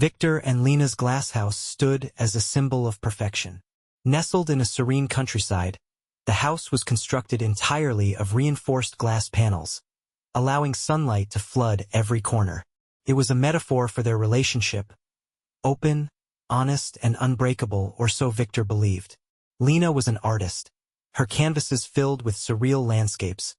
Victor and Lena's glass house stood as a symbol of perfection. Nestled in a serene countryside, the house was constructed entirely of reinforced glass panels, allowing sunlight to flood every corner. It was a metaphor for their relationship, open, honest, and unbreakable, or so Victor believed. Lena was an artist, her canvases filled with surreal landscapes,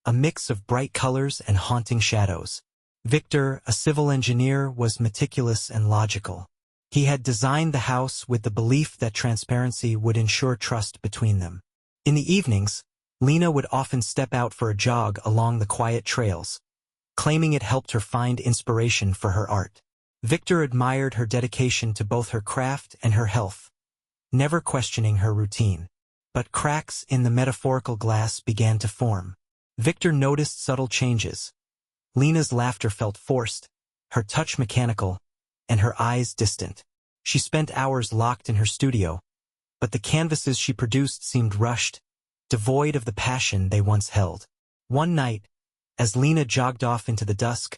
a mix of bright colors and haunting shadows. Victor, a civil engineer, was meticulous and logical. He had designed the house with the belief that transparency would ensure trust between them. In the evenings, Lena would often step out for a jog along the quiet trails, claiming it helped her find inspiration for her art. Victor admired her dedication to both her craft and her health, never questioning her routine. But cracks in the metaphorical glass began to form. Victor noticed subtle changes. Lena's laughter felt forced, her touch mechanical, and her eyes distant. She spent hours locked in her studio, but the canvases she produced seemed rushed, devoid of the passion they once held. One night, as Lena jogged off into the dusk,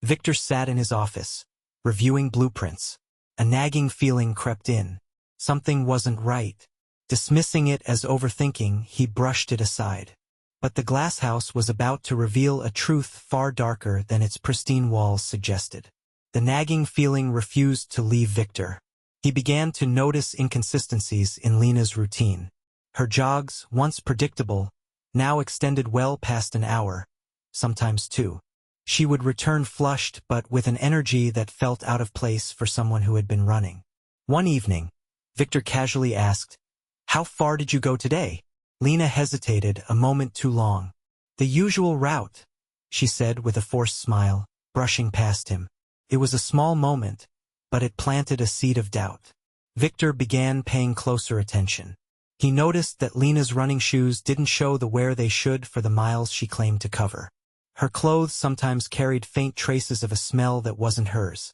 Victor sat in his office, reviewing blueprints. A nagging feeling crept in. Something wasn't right. Dismissing it as overthinking, he brushed it aside. But the glass house was about to reveal a truth far darker than its pristine walls suggested. The nagging feeling refused to leave Victor. He began to notice inconsistencies in Lena's routine. Her jogs, once predictable, now extended well past an hour, sometimes two. She would return flushed but with an energy that felt out of place for someone who had been running. One evening, Victor casually asked, "How far did you go today?" Lena hesitated a moment too long. "The usual route," she said with a forced smile, brushing past him. It was a small moment, but it planted a seed of doubt. Victor began paying closer attention. He noticed that Lena's running shoes didn't show the wear they should for the miles she claimed to cover. Her clothes sometimes carried faint traces of a smell that wasn't hers,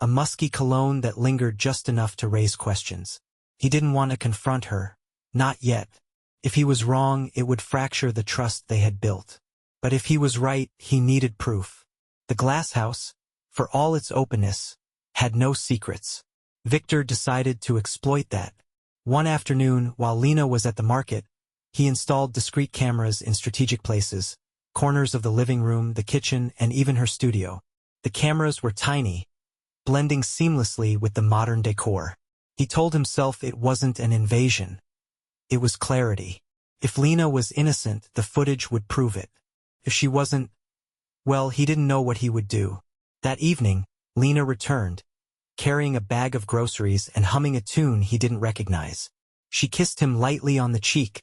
a musky cologne that lingered just enough to raise questions. He didn't want to confront her, not yet. If he was wrong, it would fracture the trust they had built. But if he was right, he needed proof. The glass house, for all its openness, had no secrets. Victor decided to exploit that. One afternoon, while Lena was at the market, he installed discreet cameras in strategic places, corners of the living room, the kitchen, and even her studio. The cameras were tiny, blending seamlessly with the modern decor. He told himself it wasn't an invasion. It was clarity. If Lena was innocent, the footage would prove it. If she wasn't, well, he didn't know what he would do. That evening, Lena returned, carrying a bag of groceries and humming a tune he didn't recognize. She kissed him lightly on the cheek,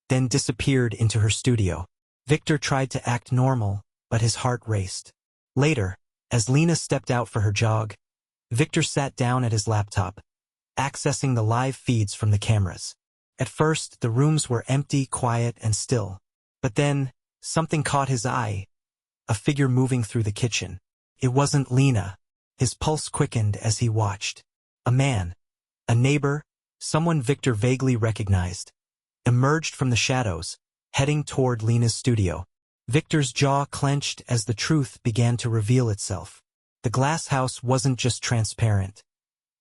then disappeared into her studio. Victor tried to act normal, but his heart raced. Later, as Lena stepped out for her jog, Victor sat down at his laptop, accessing the live feeds from the cameras. At first, the rooms were empty, quiet, and still. But then, something caught his eye, a figure moving through the kitchen. It wasn't Lena. His pulse quickened as he watched. A man, a neighbor, someone Victor vaguely recognized, emerged from the shadows, heading toward Lena's studio. Victor's jaw clenched as the truth began to reveal itself. The glass house wasn't just transparent.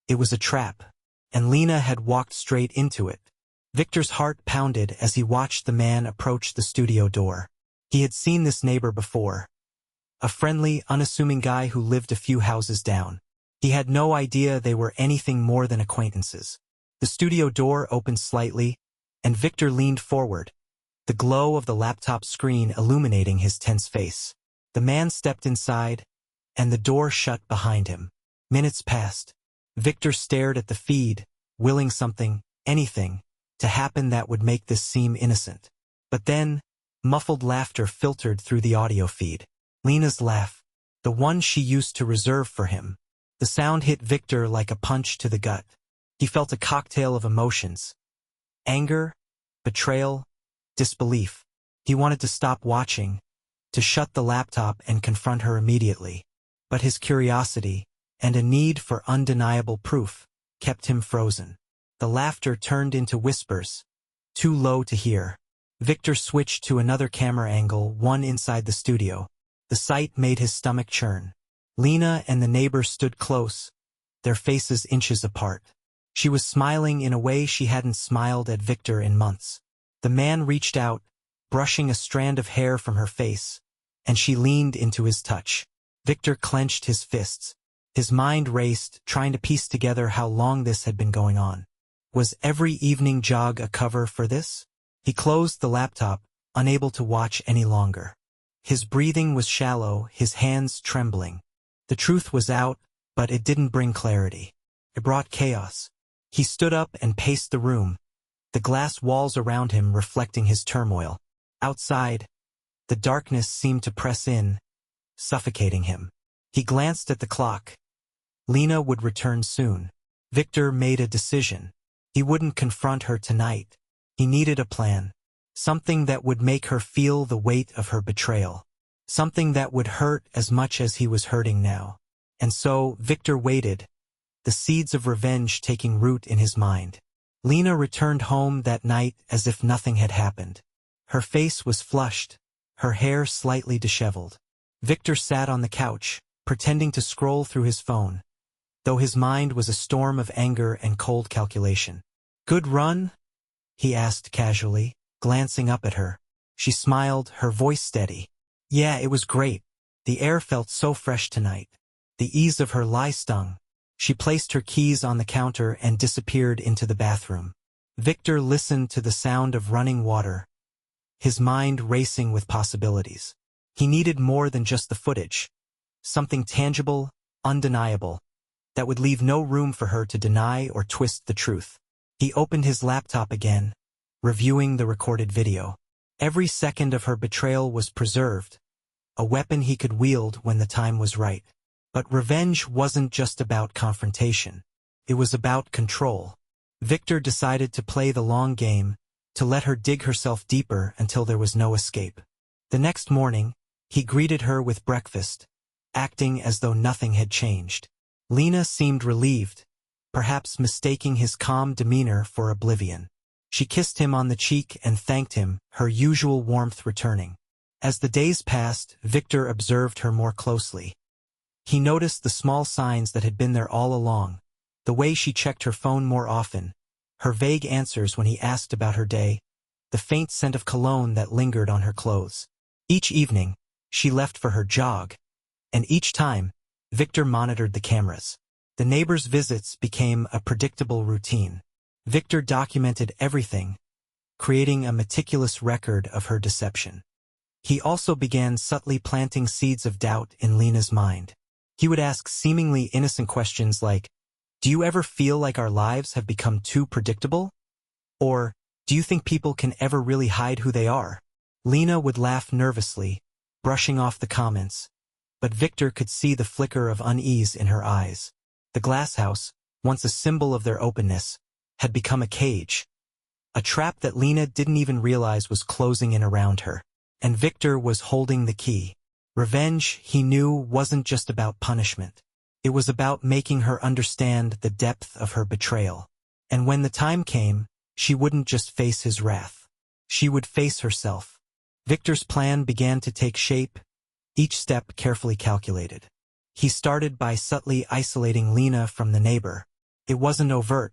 It was a trap, and Lena had walked straight into it. Victor's heart pounded as he watched the man approach the studio door. He had seen this neighbor before. A friendly, unassuming guy who lived a few houses down. He had no idea they were anything more than acquaintances. The studio door opened slightly, and Victor leaned forward, the glow of the laptop screen illuminating his tense face. The man stepped inside, and the door shut behind him. Minutes passed. Victor stared at the feed, willing something, anything, to happen that would make this seem innocent. But then, muffled laughter filtered through the audio feed. Lena's laugh, the one she used to reserve for him. The sound hit Victor like a punch to the gut. He felt a cocktail of emotions. Anger, betrayal, disbelief. He wanted to stop watching, to shut the laptop and confront her immediately. But his curiosity, and a need for undeniable proof, kept him frozen. The laughter turned into whispers, too low to hear. Victor switched to another camera angle, one inside the studio. The sight made his stomach churn. Lena and the neighbor stood close, their faces inches apart. She was smiling in a way she hadn't smiled at Victor in months. The man reached out, brushing a strand of hair from her face, and she leaned into his touch. Victor clenched his fists. His mind raced, trying to piece together how long this had been going on. Was every evening jog a cover for this? He closed the laptop, unable to watch any longer. His breathing was shallow, his hands trembling. The truth was out, but it didn't bring clarity. It brought chaos. He stood up and paced the room, the glass walls around him reflecting his turmoil. Outside, the darkness seemed to press in, suffocating him. He glanced at the clock. Lena would return soon. Victor made a decision. He wouldn't confront her tonight. He needed a plan. Something that would make her feel the weight of her betrayal. Something that would hurt as much as he was hurting now. And so, Victor waited, the seeds of revenge taking root in his mind. Lena returned home that night as if nothing had happened. Her face was flushed, her hair slightly disheveled. Victor sat on the couch, pretending to scroll through his phone, though his mind was a storm of anger and cold calculation. "Good run?" he asked casually, glancing up at her. She smiled, her voice steady. "Yeah, it was great. The air felt so fresh tonight." The ease of her lie stung. She placed her keys on the counter and disappeared into the bathroom. Victor listened to the sound of running water, his mind racing with possibilities. He needed more than just the footage. Something tangible, undeniable, that would leave no room for her to deny or twist the truth. He opened his laptop again, reviewing the recorded video. Every second of her betrayal was preserved, a weapon he could wield when the time was right. But revenge wasn't just about confrontation. It was about control. Victor decided to play the long game, to let her dig herself deeper until there was no escape. The next morning, he greeted her with breakfast, acting as though nothing had changed. Lena seemed relieved, perhaps mistaking his calm demeanor for oblivion. She kissed him on the cheek and thanked him, her usual warmth returning. As the days passed, Victor observed her more closely. He noticed the small signs that had been there all along, the way she checked her phone more often, her vague answers when he asked about her day, the faint scent of cologne that lingered on her clothes. Each evening, she left for her jog, and each time, Victor monitored the cameras. The neighbors' visits became a predictable routine. Victor documented everything, creating a meticulous record of her deception. He also began subtly planting seeds of doubt in Lena's mind. He would ask seemingly innocent questions like, "Do you ever feel like our lives have become too predictable?" Or, "Do you think people can ever really hide who they are?" Lena would laugh nervously, brushing off the comments, but Victor could see the flicker of unease in her eyes. The glass house, once a symbol of their openness, had become a cage, a trap that Lena didn't even realize was closing in around her. And Victor was holding the key. Revenge, he knew, wasn't just about punishment. It was about making her understand the depth of her betrayal. And when the time came, she wouldn't just face his wrath. She would face herself. Victor's plan began to take shape, each step carefully calculated. He started by subtly isolating Lena from the neighbor. It wasn't overt,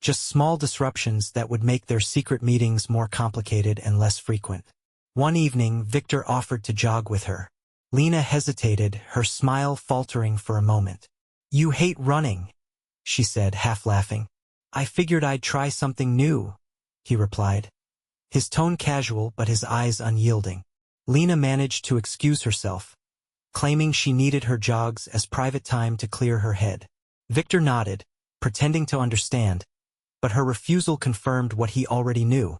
just small disruptions that would make their secret meetings more complicated and less frequent. One evening, Victor offered to jog with her. Lena hesitated, her smile faltering for a moment. "You hate running," she said, half laughing. "I figured I'd try something new," he replied, his tone casual but his eyes unyielding. Lena managed to excuse herself, claiming she needed her jogs as private time to clear her head. Victor nodded, pretending to understand, but her refusal confirmed what he already knew.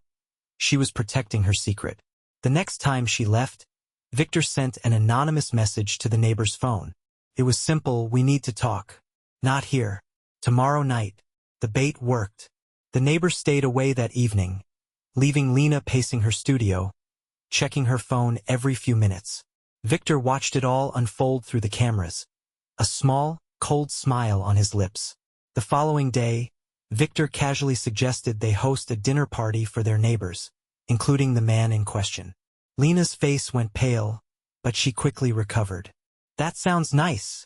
She was protecting her secret. The next time she left, Victor sent an anonymous message to the neighbor's phone. It was simple: "We need to talk. Not here. Tomorrow night." The bait worked. The neighbor stayed away that evening, leaving Lena pacing her studio, checking her phone every few minutes. Victor watched it all unfold through the cameras, a small, cold smile on his lips. The following day, Victor casually suggested they host a dinner party for their neighbors, including the man in question. Lena's face went pale, but she quickly recovered. "That sounds nice,"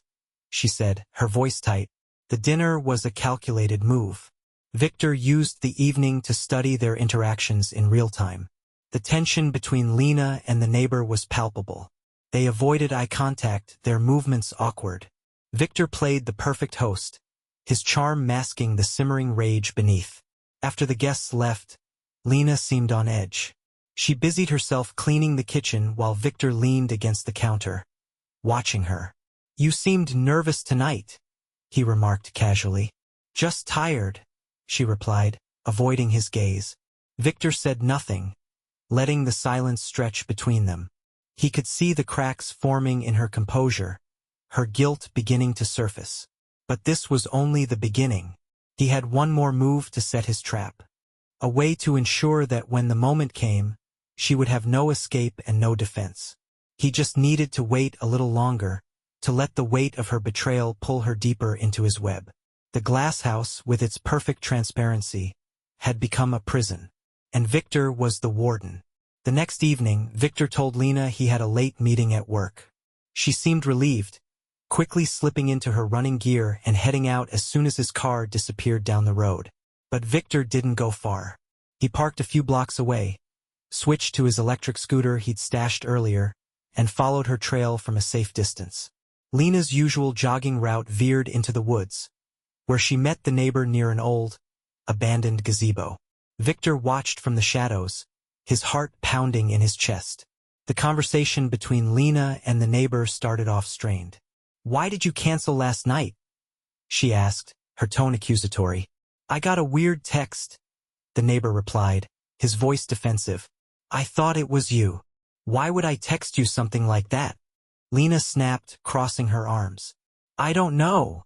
she said, her voice tight. The dinner was a calculated move. Victor used the evening to study their interactions in real time. The tension between Lena and the neighbor was palpable. They avoided eye contact, their movements awkward. Victor played the perfect host, his charm masking the simmering rage beneath. After the guests left, Lena seemed on edge. She busied herself cleaning the kitchen while Victor leaned against the counter, watching her. "You seemed nervous tonight," he remarked casually. "Just tired," she replied, avoiding his gaze. Victor said nothing, letting the silence stretch between them. He could see the cracks forming in her composure, her guilt beginning to surface. But this was only the beginning. He had one more move to set his trap. A way to ensure that when the moment came, she would have no escape and no defense. He just needed to wait a little longer, to let the weight of her betrayal pull her deeper into his web. The glass house, with its perfect transparency, had become a prison. And Victor was the warden. The next evening, Victor told Lena he had a late meeting at work. She seemed relieved, quickly slipping into her running gear and heading out as soon as his car disappeared down the road. But Victor didn't go far. He parked a few blocks away, switched to his electric scooter he'd stashed earlier, and followed her trail from a safe distance. Lena's usual jogging route veered into the woods, where she met the neighbor near an old, abandoned gazebo. Victor watched from the shadows, his heart pounding in his chest. The conversation between Lena and the neighbor started off strained. "Why did you cancel last night?" she asked, her tone accusatory. "I got a weird text," the neighbor replied, his voice defensive. "I thought it was you. Why would I text you something like that?" Lena snapped, crossing her arms. "I don't know,"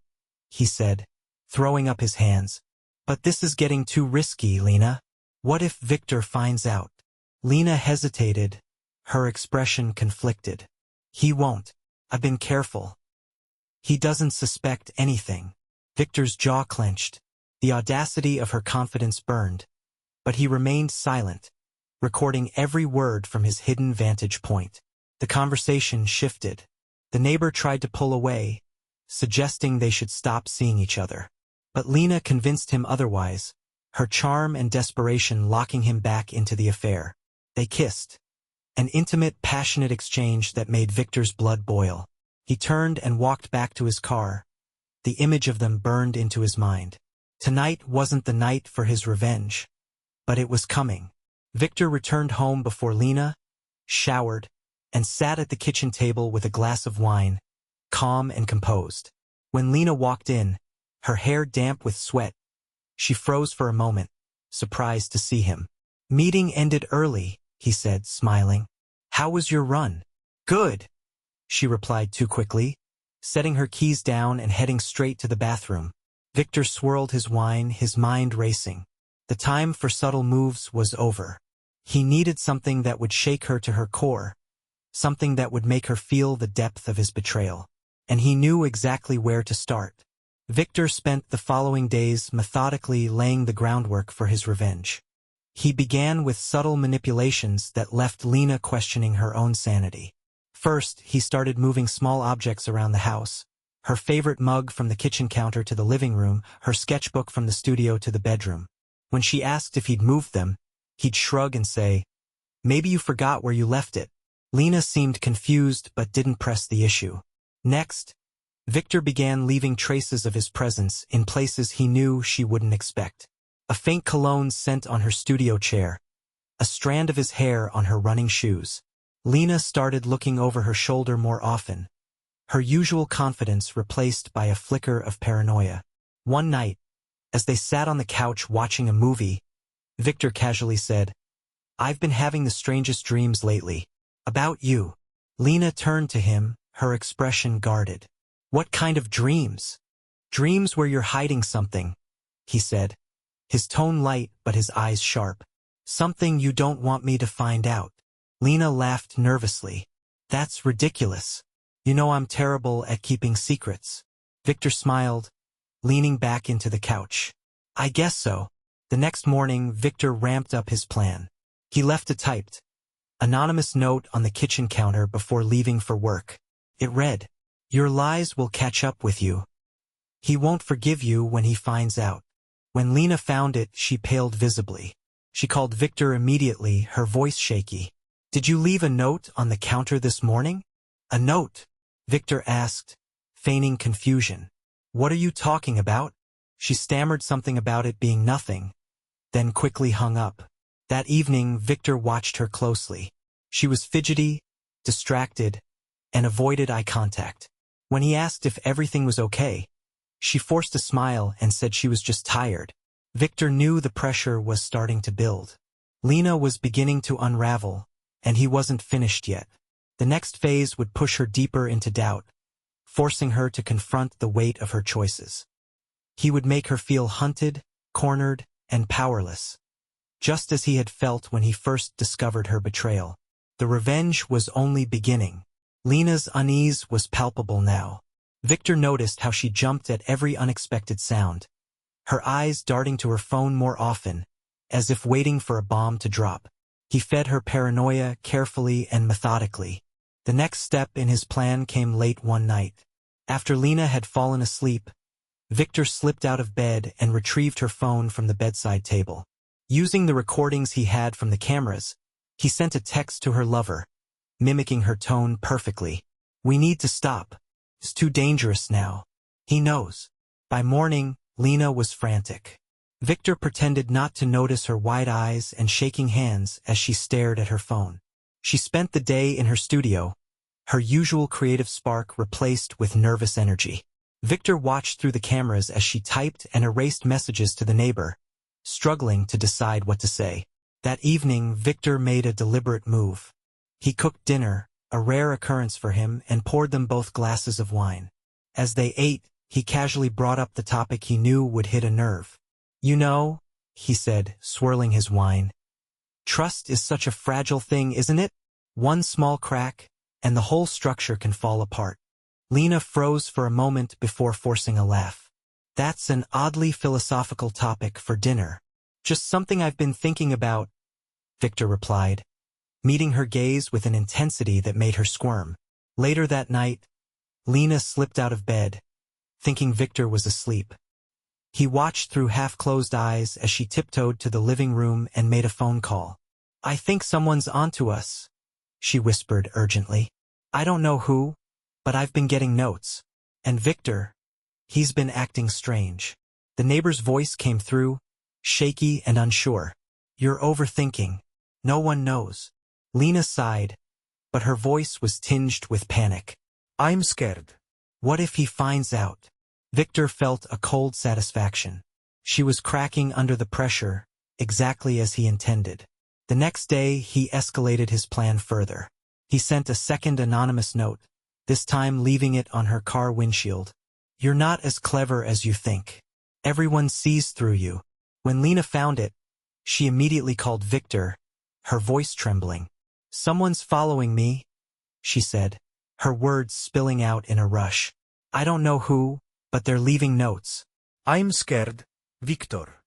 he said, throwing up his hands. "But this is getting too risky, Lena. What if Victor finds out?" Lena hesitated, her expression conflicted. "He won't. I've been careful. He doesn't suspect anything." Victor's jaw clenched. The audacity of her confidence burned, but he remained silent, recording every word from his hidden vantage point. The conversation shifted. The neighbor tried to pull away, suggesting they should stop seeing each other. But Lena convinced him otherwise, her charm and desperation locking him back into the affair. They kissed, an intimate, passionate exchange that made Victor's blood boil. He turned and walked back to his car. The image of them burned into his mind. Tonight wasn't the night for his revenge, but it was coming. Victor returned home before Lena, showered, and sat at the kitchen table with a glass of wine, calm and composed. When Lena walked in, her hair damp with sweat, she froze for a moment, surprised to see him. "Meeting ended early," he said, smiling. "How was your run?" "Good," she replied too quickly, setting her keys down and heading straight to the bathroom. Victor swirled his wine, his mind racing. The time for subtle moves was over. He needed something that would shake her to her core, something that would make her feel the depth of his betrayal. And he knew exactly where to start. Victor spent the following days methodically laying the groundwork for his revenge. He began with subtle manipulations that left Lena questioning her own sanity. First, he started moving small objects around the house. Her favorite mug from the kitchen counter to the living room, her sketchbook from the studio to the bedroom. When she asked if he'd moved them, he'd shrug and say, "Maybe you forgot where you left it." Lena seemed confused but didn't press the issue. Next, Victor began leaving traces of his presence in places he knew she wouldn't expect. A faint cologne scent on her studio chair, a strand of his hair on her running shoes. Lena started looking over her shoulder more often, her usual confidence replaced by a flicker of paranoia. One night, as they sat on the couch watching a movie, Victor casually said, "I've been having the strangest dreams lately. About you." Lena turned to him, her expression guarded. "What kind of dreams?" "Dreams where you're hiding something," he said, his tone light but his eyes sharp. "Something you don't want me to find out." Lena laughed nervously. "That's ridiculous. You know I'm terrible at keeping secrets." Victor smiled, leaning back into the couch. "I guess so." The next morning, Victor ramped up his plan. He left a typed, anonymous note on the kitchen counter before leaving for work. It read, "Your lies will catch up with you. He won't forgive you when he finds out. When Lena found it, she paled visibly. She called Victor immediately, her voice shaky. Did you leave a note on the counter this morning? A note? Victor asked, feigning confusion. What are you talking about? She stammered something about it being nothing, then quickly hung up. That evening, Victor watched her closely. She was fidgety, distracted, and avoided eye contact. When he asked if everything was okay, she forced a smile and said she was just tired. Victor knew the pressure was starting to build. Lena was beginning to unravel, and he wasn't finished yet. The next phase would push her deeper into doubt, forcing her to confront the weight of her choices. He would make her feel hunted, cornered, and powerless, just as he had felt when he first discovered her betrayal. The revenge was only beginning. Lena's unease was palpable now. Victor noticed how she jumped at every unexpected sound, her eyes darting to her phone more often, as if waiting for a bomb to drop. He fed her paranoia carefully and methodically. The next step in his plan came late one night. After Lena had fallen asleep, Victor slipped out of bed and retrieved her phone from the bedside table. Using the recordings he had from the cameras, he sent a text to her lover, mimicking her tone perfectly. We need to stop. It's too dangerous now. He knows. By morning, Lena was frantic. Victor pretended not to notice her wide eyes and shaking hands as she stared at her phone. She spent the day in her studio, her usual creative spark replaced with nervous energy. Victor watched through the cameras as she typed and erased messages to the neighbor, struggling to decide what to say. That evening, Victor made a deliberate move. He cooked dinner, a rare occurrence for him, and poured them both glasses of wine. As they ate, he casually brought up the topic he knew would hit a nerve. You know, he said, swirling his wine, trust is such a fragile thing, isn't it? One small crack, and the whole structure can fall apart. Lena froze for a moment before forcing a laugh. That's an oddly philosophical topic for dinner. Just something I've been thinking about, Victor replied, meeting her gaze with an intensity that made her squirm. Later that night, Lena slipped out of bed, thinking Victor was asleep. He watched through half-closed eyes as she tiptoed to the living room and made a phone call. I think someone's onto us, she whispered urgently. I don't know who, but I've been getting notes. And Victor, he's been acting strange. The neighbor's voice came through, shaky and unsure. You're overthinking. No one knows. Lena sighed, but her voice was tinged with panic. I'm scared. What if he finds out? Victor felt a cold satisfaction. She was cracking under the pressure, exactly as he intended. The next day, he escalated his plan further. He sent a second anonymous note, this time leaving it on her car windshield. You're not as clever as you think. Everyone sees through you. When Lena found it, she immediately called Victor, her voice trembling. Someone's following me, she said, her words spilling out in a rush. I don't know who, but they're leaving notes. I'm scared, Victor.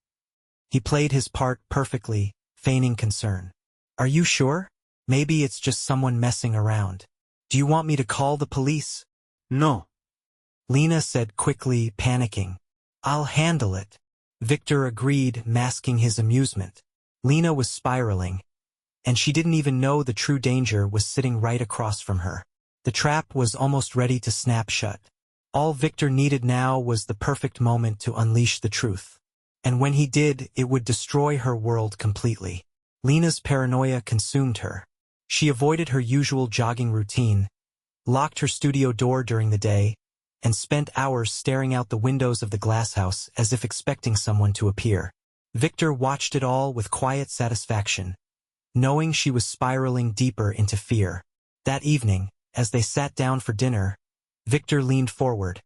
He played his part perfectly, feigning concern. Are you sure? Maybe it's just someone messing around. Do you want me to call the police? No. Lena said quickly, panicking. I'll handle it. Victor agreed, masking his amusement. Lena was spiraling, and she didn't even know the true danger was sitting right across from her. The trap was almost ready to snap shut. All Victor needed now was the perfect moment to unleash the truth. And when he did, it would destroy her world completely. Lena's paranoia consumed her. She avoided her usual jogging routine, locked her studio door during the day, and spent hours staring out the windows of the glasshouse as if expecting someone to appear. Victor watched it all with quiet satisfaction, knowing she was spiraling deeper into fear. That evening, as they sat down for dinner, Victor leaned forward,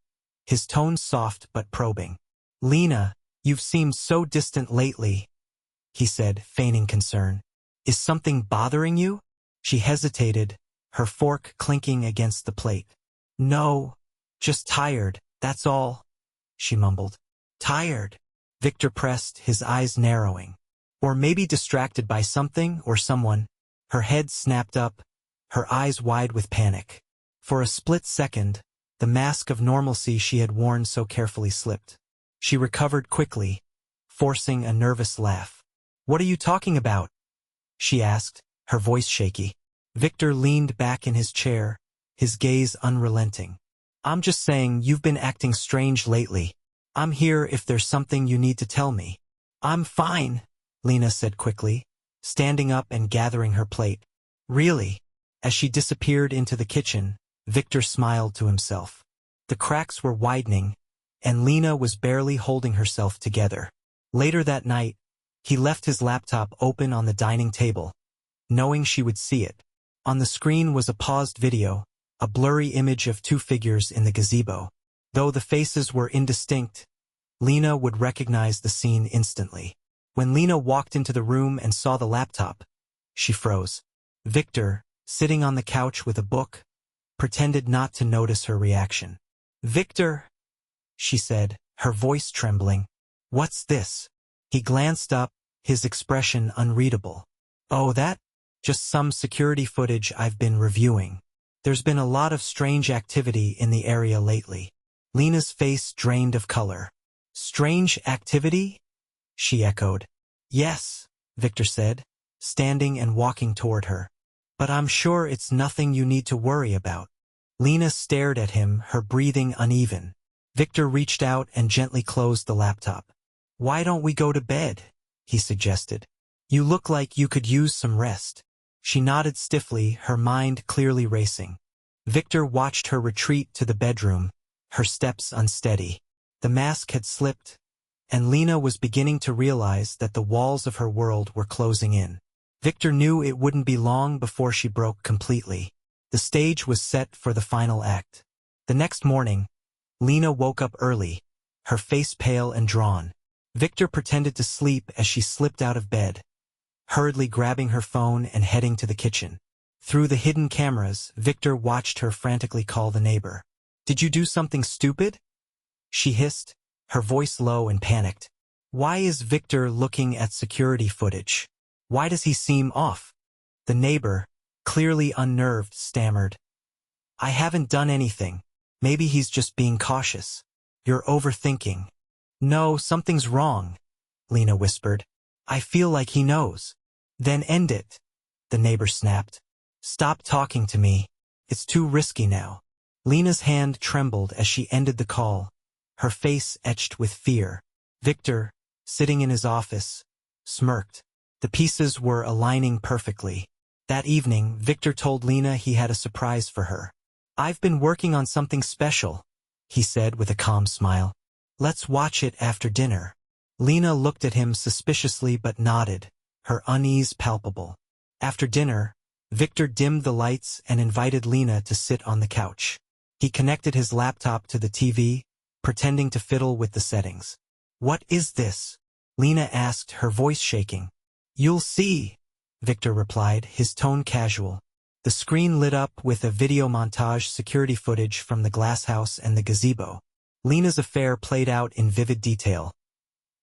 his tone soft but probing. Lena, you've seemed so distant lately, he said, feigning concern. Is something bothering you? She hesitated, her fork clinking against the plate. No, just tired, that's all, she mumbled. Tired? Victor pressed, his eyes narrowing. Or maybe distracted by something or someone. Her head snapped up, her eyes wide with panic. For a split second, The mask of normalcy she had worn so carefully slipped. She recovered quickly, forcing a nervous laugh. "What are you talking about?" she asked, her voice shaky. Victor leaned back in his chair, his gaze unrelenting. "I'm just saying you've been acting strange lately. I'm here if there's something you need to tell me." "I'm fine," Lena said quickly, standing up and gathering her plate. "Really?" As she disappeared into the kitchen, Victor smiled to himself. The cracks were widening, and Lena was barely holding herself together. Later that night, he left his laptop open on the dining table, knowing she would see it. On the screen was a paused video, a blurry image of two figures in the gazebo. Though the faces were indistinct, Lena would recognize the scene instantly. When Lena walked into the room and saw the laptop, she froze. Victor, sitting on the couch with a book, pretended not to notice her reaction. "Victor," she said, her voice trembling. "What's this?" He glanced up, his expression unreadable. "Oh, that? Just some security footage I've been reviewing. There's been a lot of strange activity in the area lately." Lena's face drained of color. "Strange activity?" she echoed. "Yes," Victor said, standing and walking toward her. "But I'm sure it's nothing you need to worry about." Lena stared at him, her breathing uneven. Victor reached out and gently closed the laptop. "Why don't we go to bed?" he suggested. "You look like you could use some rest." She nodded stiffly, her mind clearly racing. Victor watched her retreat to the bedroom, her steps unsteady. The mask had slipped, and Lena was beginning to realize that the walls of her world were closing in. Victor knew it wouldn't be long before she broke completely. The stage was set for the final act. The next morning, Lena woke up early, her face pale and drawn. Victor pretended to sleep as she slipped out of bed, hurriedly grabbing her phone and heading to the kitchen. Through the hidden cameras, Victor watched her frantically call the neighbor. "Did you do something stupid?" she hissed, her voice low and panicked. "Why is Victor looking at security footage? Why does he seem off?" The neighbor, clearly unnerved, stammered. "I haven't done anything. Maybe he's just being cautious." "You're overthinking." "No, something's wrong," Lena whispered. "I feel like he knows." "Then end it," the neighbor snapped. "Stop talking to me. It's too risky now." Lena's hand trembled as she ended the call, her face etched with fear. Victor, sitting in his office, smirked. The pieces were aligning perfectly. That evening, Victor told Lena he had a surprise for her. "I've been working on something special," he said with a calm smile. "Let's watch it after dinner." Lena looked at him suspiciously but nodded, her unease palpable. After dinner, Victor dimmed the lights and invited Lena to sit on the couch. He connected his laptop to the TV, pretending to fiddle with the settings. "What is this?" Lena asked, her voice shaking. "You'll see," Victor replied, his tone casual. The screen lit up with a video montage security footage from the glass house and the gazebo. Lena's affair played out in vivid detail.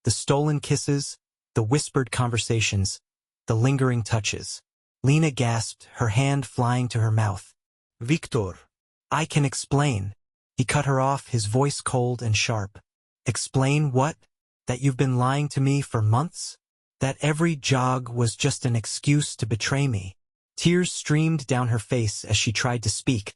The stolen kisses, the whispered conversations, the lingering touches. Lena gasped, her hand flying to her mouth. "Victor, I can explain." He cut her off, his voice cold and sharp. "Explain what? That you've been lying to me for months? That every jog was just an excuse to betray me?" Tears streamed down her face as she tried to speak,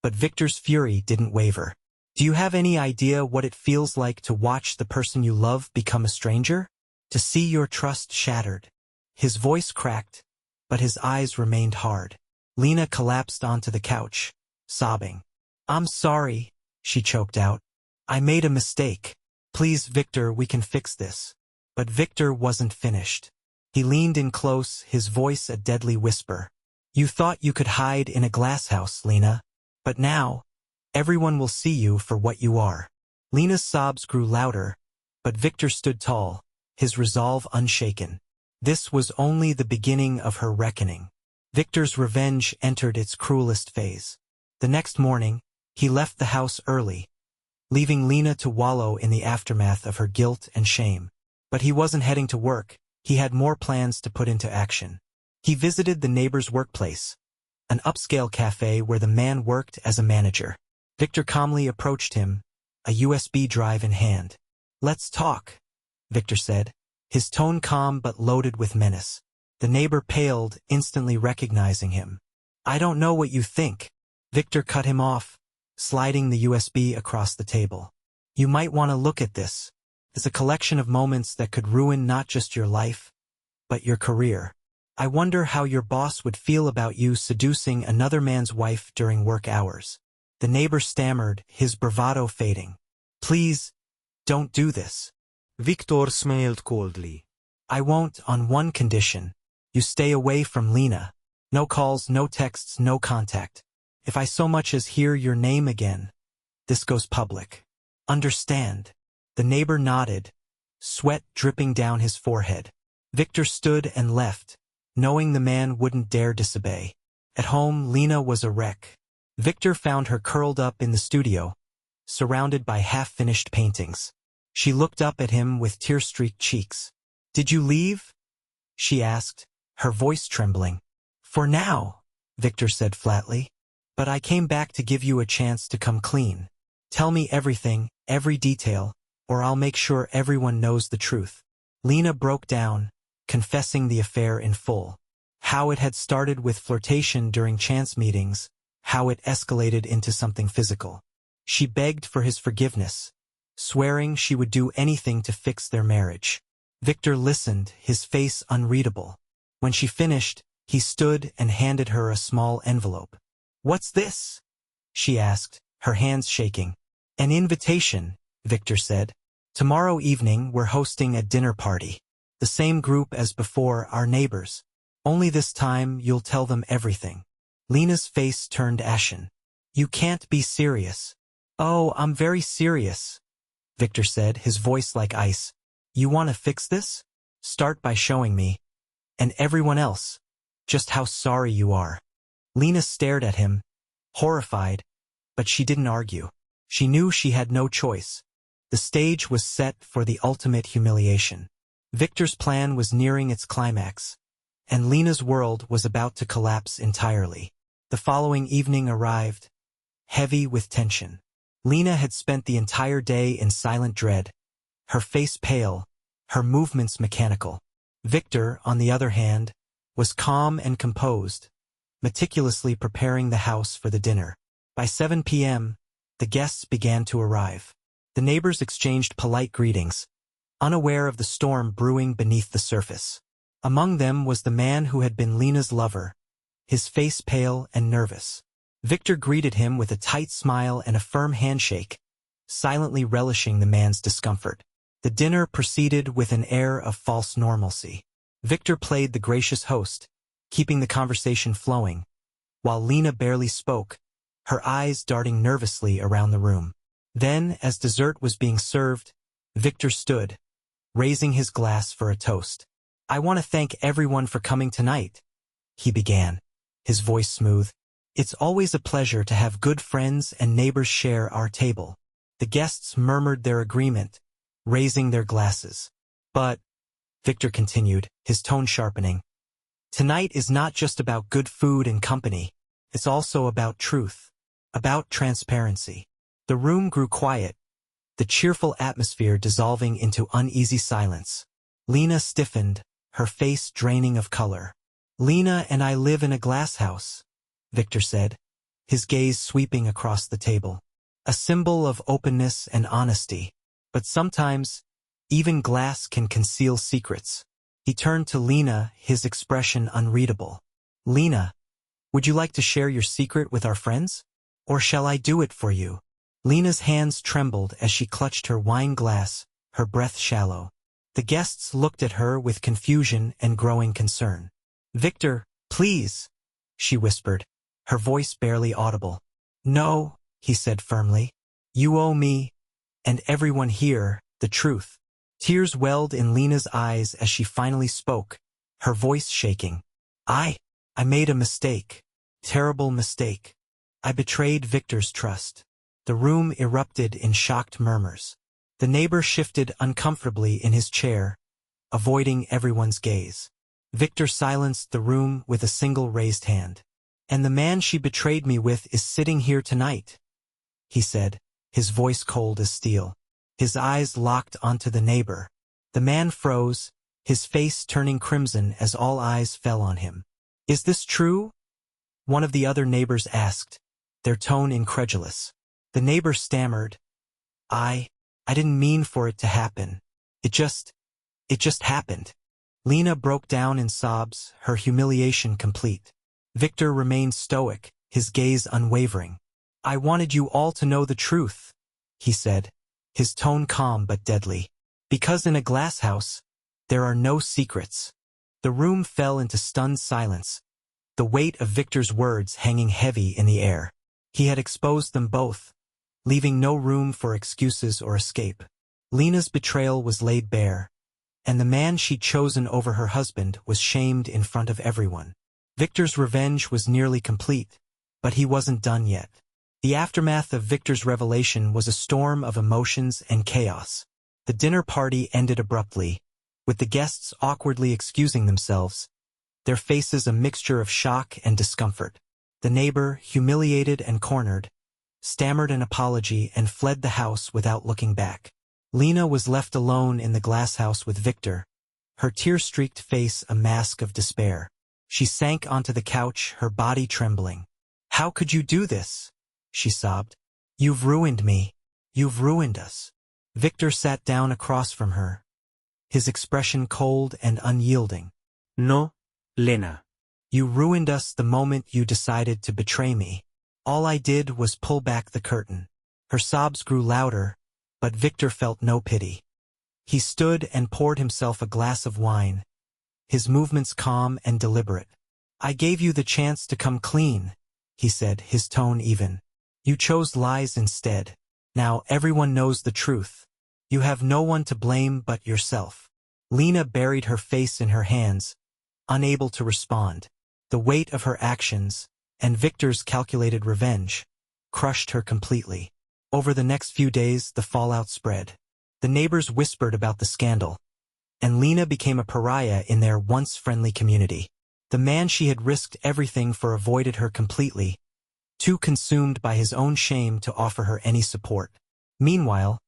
but Victor's fury didn't waver. "Do you have any idea what it feels like to watch the person you love become a stranger? To see your trust shattered?" His voice cracked, but his eyes remained hard. Lena collapsed onto the couch, sobbing. "I'm sorry," she choked out. "I made a mistake. Please, Victor, we can fix this." But Victor wasn't finished. He leaned in close, his voice a deadly whisper. "You thought you could hide in a glass house, Lena. But now, everyone will see you for what you are." Lena's sobs grew louder, but Victor stood tall, his resolve unshaken. This was only the beginning of her reckoning. Victor's revenge entered its cruelest phase. The next morning, he left the house early, leaving Lena to wallow in the aftermath of her guilt and shame. But he wasn't heading to work. He had more plans to put into action. He visited the neighbor's workplace, an upscale cafe where the man worked as a manager. Victor calmly approached him, a USB drive in hand. "Let's talk," Victor said, his tone calm but loaded with menace. The neighbor paled, instantly recognizing him. "I don't know what you think." Victor cut him off, sliding the USB across the table. "You might want to look at this. It's a collection of moments that could ruin not just your life, but your career. I wonder how your boss would feel about you seducing another man's wife during work hours." The neighbor stammered, his bravado fading. "Please, don't do this." Victor smiled coldly. "I won't, on one condition. You stay away from Lena. No calls, no texts, no contact. If I so much as hear your name again, this goes public. Understand?" The neighbor nodded, sweat dripping down his forehead. Victor stood and left, knowing the man wouldn't dare disobey. At home, Lena was a wreck. Victor found her curled up in the studio, surrounded by half-finished paintings. She looked up at him with tear-streaked cheeks. "Did you leave?" she asked, her voice trembling. "For now," Victor said flatly. "But I came back to give you a chance to come clean. Tell me everything, every detail, or I'll make sure everyone knows the truth." Lena broke down, confessing the affair in full. How it had started with flirtation during chance meetings, how it escalated into something physical. She begged for his forgiveness, swearing she would do anything to fix their marriage. Victor listened, his face unreadable. When she finished, he stood and handed her a small envelope. "What's this?" she asked, her hands shaking. "An invitation," Victor said. "Tomorrow evening we're hosting a dinner party. The same group as before, our neighbors. Only this time you'll tell them everything." Lena's face turned ashen. "You can't be serious." "Oh, I'm very serious," Victor said, his voice like ice. "You want to fix this? Start by showing me, and everyone else, just how sorry you are." Lena stared at him, horrified, but she didn't argue. She knew she had no choice. The stage was set for the ultimate humiliation. Victor's plan was nearing its climax, and Lena's world was about to collapse entirely. The following evening arrived, heavy with tension. Lena had spent the entire day in silent dread, her face pale, her movements mechanical. Victor, on the other hand, was calm and composed, meticulously preparing the house for the dinner. By 7 p.m., the guests began to arrive. The neighbors exchanged polite greetings, unaware of the storm brewing beneath the surface. Among them was the man who had been Lena's lover, his face pale and nervous. Victor greeted him with a tight smile and a firm handshake, silently relishing the man's discomfort. The dinner proceeded with an air of false normalcy. Victor played the gracious host, keeping the conversation flowing, while Lena barely spoke, her eyes darting nervously around the room. Then, as dessert was being served, Victor stood, raising his glass for a toast. "I want to thank everyone for coming tonight," he began, his voice smooth. "It's always a pleasure to have good friends and neighbors share our table." The guests murmured their agreement, raising their glasses. "But," Victor continued, his tone sharpening, "tonight is not just about good food and company. It's also about truth, about transparency." The room grew quiet, the cheerful atmosphere dissolving into uneasy silence. Lena stiffened, her face draining of color. "Lena and I live in a glass house," Victor said, his gaze sweeping across the table. "A symbol of openness and honesty. But sometimes, even glass can conceal secrets." He turned to Lena, his expression unreadable. "Lena, would you like to share your secret with our friends? Or shall I do it for you?" Lena's hands trembled as she clutched her wine glass, her breath shallow. The guests looked at her with confusion and growing concern. "Victor, please," she whispered, her voice barely audible. "No," he said firmly. "You owe me, and everyone here, the truth." Tears welled in Lena's eyes as she finally spoke, her voice shaking. I made a mistake. Terrible mistake. I betrayed Victor's trust." The room erupted in shocked murmurs. The neighbor shifted uncomfortably in his chair, avoiding everyone's gaze. Victor silenced the room with a single raised hand. "And the man she betrayed me with is sitting here tonight," he said, his voice cold as steel. His eyes locked onto the neighbor. The man froze, his face turning crimson as all eyes fell on him. "Is this true?" one of the other neighbors asked, their tone incredulous. The neighbor stammered, I didn't mean for it to happen. It just happened." Lena broke down in sobs, her humiliation complete. Victor remained stoic, his gaze unwavering. "I wanted you all to know the truth," he said, his tone calm but deadly. "Because in a glass house, there are no secrets." The room fell into stunned silence, the weight of Victor's words hanging heavy in the air. He had exposed them both, leaving no room for excuses or escape. Lena's betrayal was laid bare, and the man she'd chosen over her husband was shamed in front of everyone. Victor's revenge was nearly complete, but he wasn't done yet. The aftermath of Victor's revelation was a storm of emotions and chaos. The dinner party ended abruptly, with the guests awkwardly excusing themselves, their faces a mixture of shock and discomfort. The neighbor, humiliated and cornered, stammered an apology and fled the house without looking back. Lena was left alone in the glass house with Victor, her tear-streaked face a mask of despair. She sank onto the couch, her body trembling. "How could you do this?" she sobbed. "You've ruined me. You've ruined us." Victor sat down across from her, his expression cold and unyielding. No, Lena. "You ruined us the moment you decided to betray me. All I did was pull back the curtain." Her sobs grew louder, but Victor felt no pity. He stood and poured himself a glass of wine, his movements calm and deliberate. "I gave you the chance to come clean," he said, his tone even. "You chose lies instead. Now everyone knows the truth. You have no one to blame but yourself." Lena buried her face in her hands, unable to respond. The weight of her actions, and Victor's calculated revenge, crushed her completely. Over the next few days, the fallout spread. The neighbors whispered about the scandal, and Lena became a pariah in their once friendly community. The man she had risked everything for avoided her completely, too consumed by his own shame to offer her any support. Meanwhile,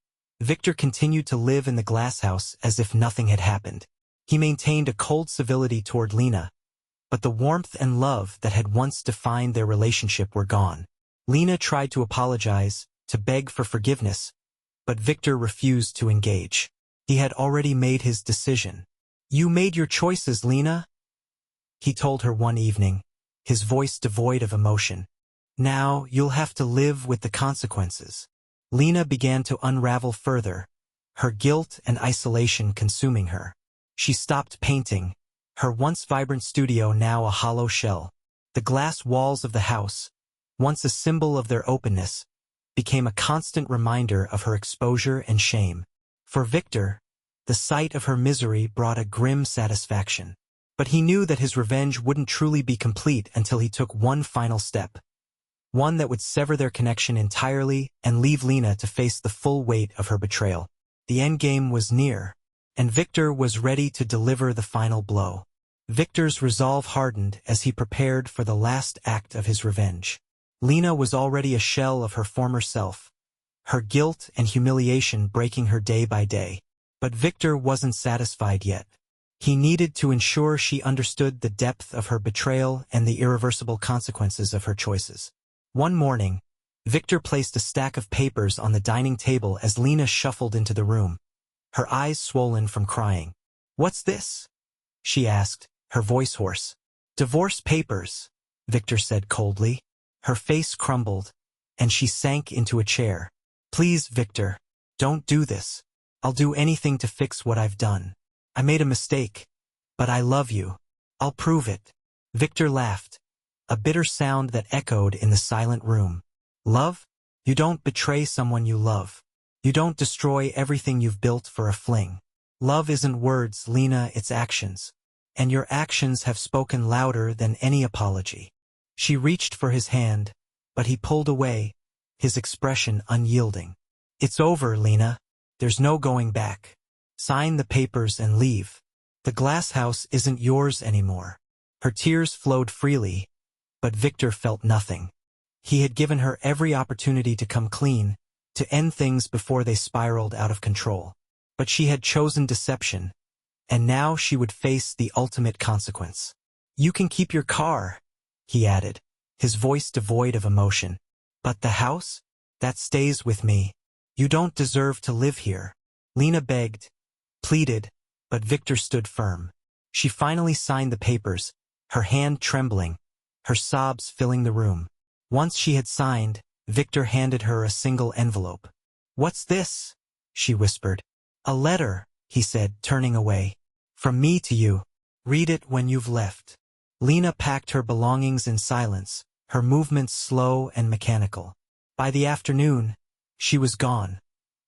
Victor continued to live in the glass house as if nothing had happened. He maintained a cold civility toward Lena, but the warmth and love that had once defined their relationship were gone. Lena tried to apologize, to beg for forgiveness, but Victor refused to engage. He had already made his decision. "You made your choices, Lena," he told her one evening, his voice devoid of emotion. "Now you'll have to live with the consequences." Lena began to unravel further, her guilt and isolation consuming her. She stopped painting, her once vibrant studio now a hollow shell. The glass walls of the house, once a symbol of their openness, became a constant reminder of her exposure and shame. For Victor, the sight of her misery brought a grim satisfaction. But he knew that his revenge wouldn't truly be complete until he took one final step, one that would sever their connection entirely and leave Lena to face the full weight of her betrayal. The endgame was near, and Victor was ready to deliver the final blow. Victor's resolve hardened as he prepared for the last act of his revenge. Lena was already a shell of her former self, her guilt and humiliation breaking her day by day. But Victor wasn't satisfied yet. He needed to ensure she understood the depth of her betrayal and the irreversible consequences of her choices. One morning, Victor placed a stack of papers on the dining table as Lena shuffled into the room, her eyes swollen from crying. "What's this?" she asked, her voice hoarse. "Divorce papers," Victor said coldly. Her face crumbled, and she sank into a chair. "Please, Victor, don't do this. I'll do anything to fix what I've done. I made a mistake, but I love you. I'll prove it." Victor laughed, a bitter sound that echoed in the silent room. "Love? You don't betray someone you love. You don't destroy everything you've built for a fling. Love isn't words, Lena, it's actions. And your actions have spoken louder than any apology." She reached for his hand, but he pulled away, his expression unyielding. "It's over, Lena. There's no going back. Sign the papers and leave. The glass house isn't yours anymore." Her tears flowed freely, but Victor felt nothing. He had given her every opportunity to come clean, to end things before they spiraled out of control. But she had chosen deception, and now she would face the ultimate consequence. "You can keep your car," he added, his voice devoid of emotion. "But the house? That stays with me. You don't deserve to live here." Lena begged, pleaded, but Victor stood firm. She finally signed the papers, her hand trembling, her sobs filling the room. Once she had signed, Victor handed her a single envelope. "What's this?" she whispered. "A letter," he said, turning away. "From me to you. Read it when you've left." Lena packed her belongings in silence, her movements slow and mechanical. By the afternoon, she was gone,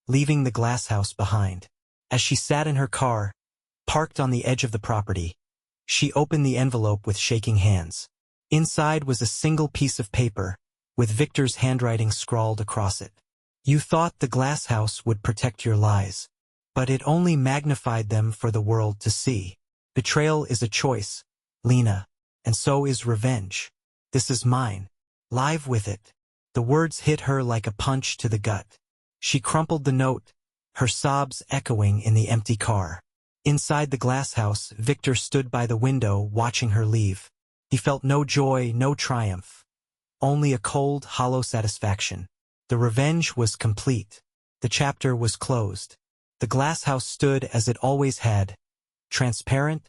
leaving the glass house behind. As she sat in her car, parked on the edge of the property, she opened the envelope with shaking hands. Inside was a single piece of paper, with Victor's handwriting scrawled across it. "You thought the glass house would protect your lies, but it only magnified them for the world to see. Betrayal is a choice, Lena, and so is revenge. This is mine. Live with it." The words hit her like a punch to the gut. She crumpled the note, her sobs echoing in the empty car. Inside the glass house, Victor stood by the window watching her leave. He felt no joy, no triumph. Only a cold, hollow satisfaction. The revenge was complete. The chapter was closed. The glass house stood as it always had, transparent,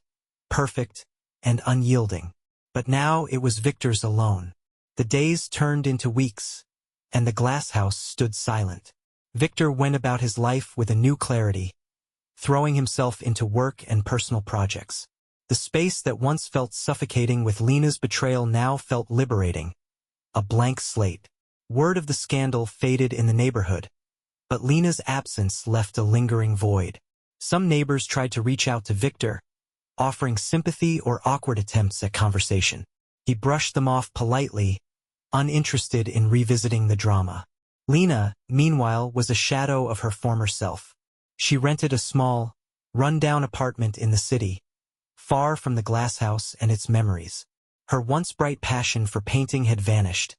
perfect, and unyielding. But now it was Victor's alone. The days turned into weeks, and the glass house stood silent. Victor went about his life with a new clarity, throwing himself into work and personal projects. The space that once felt suffocating with Lena's betrayal now felt liberating. A blank slate. Word of the scandal faded in the neighborhood, but Lena's absence left a lingering void. Some neighbors tried to reach out to Victor, offering sympathy or awkward attempts at conversation. He brushed them off politely, uninterested in revisiting the drama. Lena, meanwhile, was a shadow of her former self. She rented a small, run-down apartment in the city, far from the glass house and its memories. Her once bright passion for painting had vanished,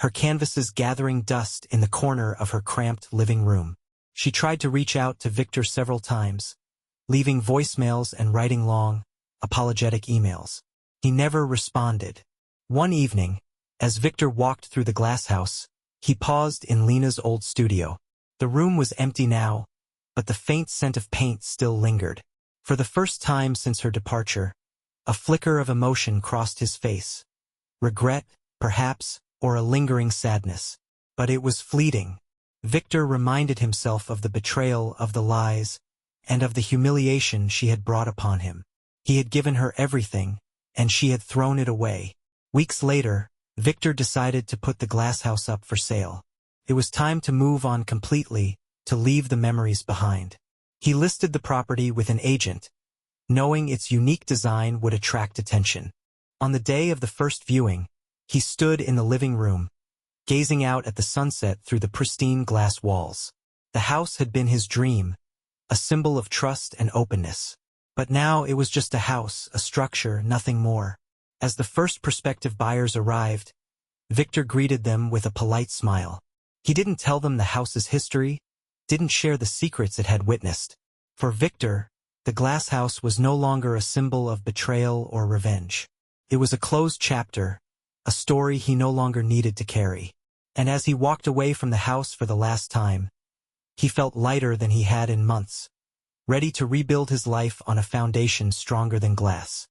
her canvases gathering dust in the corner of her cramped living room. She tried to reach out to Victor several times, leaving voicemails and writing long, apologetic emails. He never responded. One evening, as Victor walked through the glass house, he paused in Lena's old studio. The room was empty now, but the faint scent of paint still lingered. For the first time since her departure, a flicker of emotion crossed his face. Regret, perhaps, or a lingering sadness. But it was fleeting. Victor reminded himself of the betrayal, of the lies, and of the humiliation she had brought upon him. He had given her everything, and she had thrown it away. Weeks later, Victor decided to put the glass house up for sale. It was time to move on completely, to leave the memories behind. He listed the property with an agent, knowing its unique design would attract attention. On the day of the first viewing, he stood in the living room, gazing out at the sunset through the pristine glass walls. The house had been his dream, a symbol of trust and openness. But now it was just a house, a structure, nothing more. As the first prospective buyers arrived, Victor greeted them with a polite smile. He didn't tell them the house's history, didn't share the secrets it had witnessed. For Victor, the glass house was no longer a symbol of betrayal or revenge. It was a closed chapter, a story he no longer needed to carry. And as he walked away from the house for the last time, he felt lighter than he had in months, ready to rebuild his life on a foundation stronger than glass.